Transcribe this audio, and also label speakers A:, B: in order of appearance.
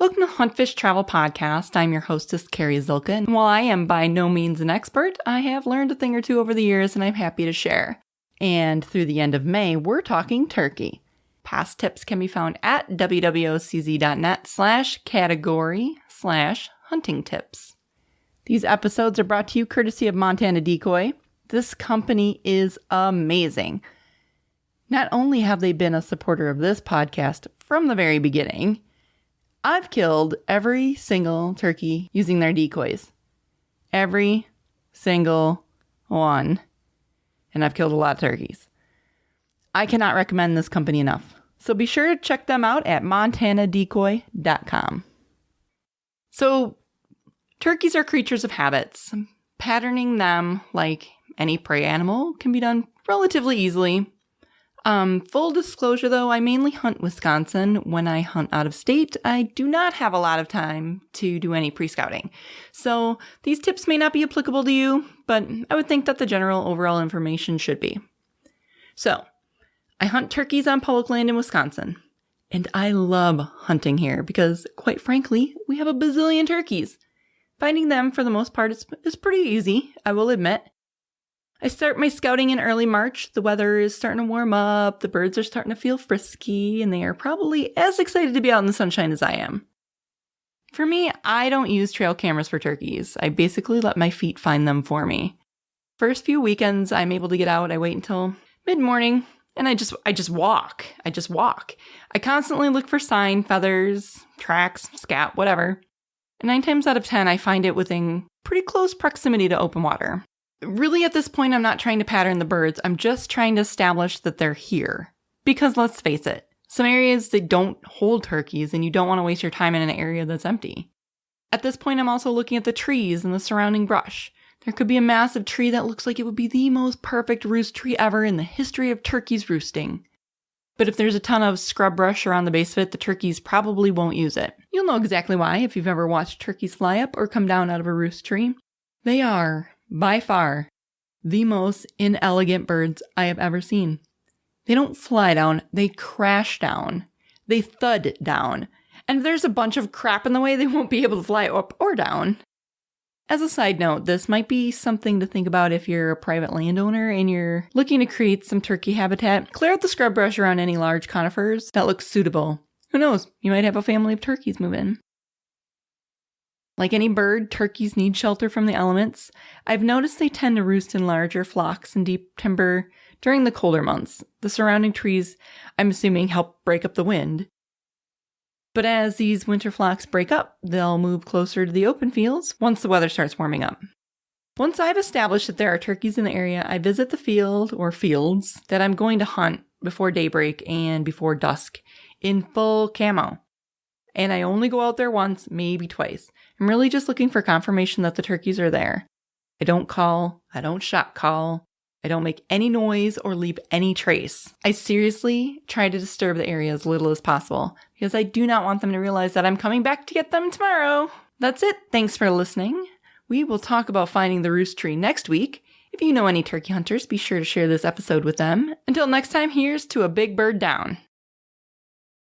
A: Welcome to Huntfish Travel Podcast. I'm your hostess, Carrie Zilka, and while I am by no means an expert, I have learned a thing or two over the years and I'm happy to share. And through the end of May, we're talking turkey. Past tips can be found at www.cz.net/category/hunting tips. These episodes are brought to you courtesy of Montana Decoy. This company is amazing. Not only have they been a supporter of this podcast from the very beginning, I've killed every single turkey using their decoys. Every single one. And I've killed a lot of turkeys. I cannot recommend this company enough. So be sure to check them out at montanadecoy.com. So, turkeys are creatures of habits. Patterning them like any prey animal can be done relatively easily. Full disclosure though, I mainly hunt Wisconsin. When I hunt out of state, I do not have a lot of time to do any pre-scouting. So these tips may not be applicable to you, but I would think that the general overall information should be. So, I hunt turkeys on public land in Wisconsin. And I love hunting here because, quite frankly, we have a bazillion turkeys. Finding them, for the most part, is pretty easy, I will admit. I start my scouting in early March. The weather is starting to warm up, the birds are starting to feel frisky, and they are probably as excited to be out in the sunshine as I am. For me, I don't use trail cameras for turkeys. I basically let my feet find them for me. First few weekends I'm able to get out, I wait until mid-morning, and I just walk. I constantly look for sign, feathers, tracks, scat, whatever. And 9 times out of 10, I find it within pretty close proximity to open water. Really, at this point, I'm not trying to pattern the birds. I'm just trying to establish that they're here. Because let's face it, some areas they don't hold turkeys and you don't want to waste your time in an area that's empty. At this point, I'm also looking at the trees and the surrounding brush. There could be a massive tree that looks like it would be the most perfect roost tree ever in the history of turkeys roosting. But if there's a ton of scrub brush around the base of it, the turkeys probably won't use it. You'll know exactly why if you've ever watched turkeys fly up or come down out of a roost tree. They are, by far, the most inelegant birds I have ever seen. They don't fly down, they crash down. They thud down. And if there's a bunch of crap in the way, they won't be able to fly up or down. As a side note, this might be something to think about if you're a private landowner and you're looking to create some turkey habitat. Clear out the scrub brush around any large conifers that look suitable. Who knows, you might have a family of turkeys move in. Like any bird, turkeys need shelter from the elements. I've noticed they tend to roost in larger flocks in deep timber during the colder months. The surrounding trees, I'm assuming, help break up the wind. But as these winter flocks break up, they'll move closer to the open fields once the weather starts warming up. Once I've established that there are turkeys in the area, I visit the field or fields that I'm going to hunt before daybreak and before dusk in full camo. And I only go out there once, maybe twice. I'm really just looking for confirmation that the turkeys are there. I don't call, I don't shot call, I don't make any noise or leave any trace. I seriously try to disturb the area as little as possible because I do not want them to realize that I'm coming back to get them tomorrow. That's it. Thanks for listening. We will talk about finding the roost tree next week. If you know any turkey hunters, be sure to share this episode with them. Until next time, here's to a big bird down.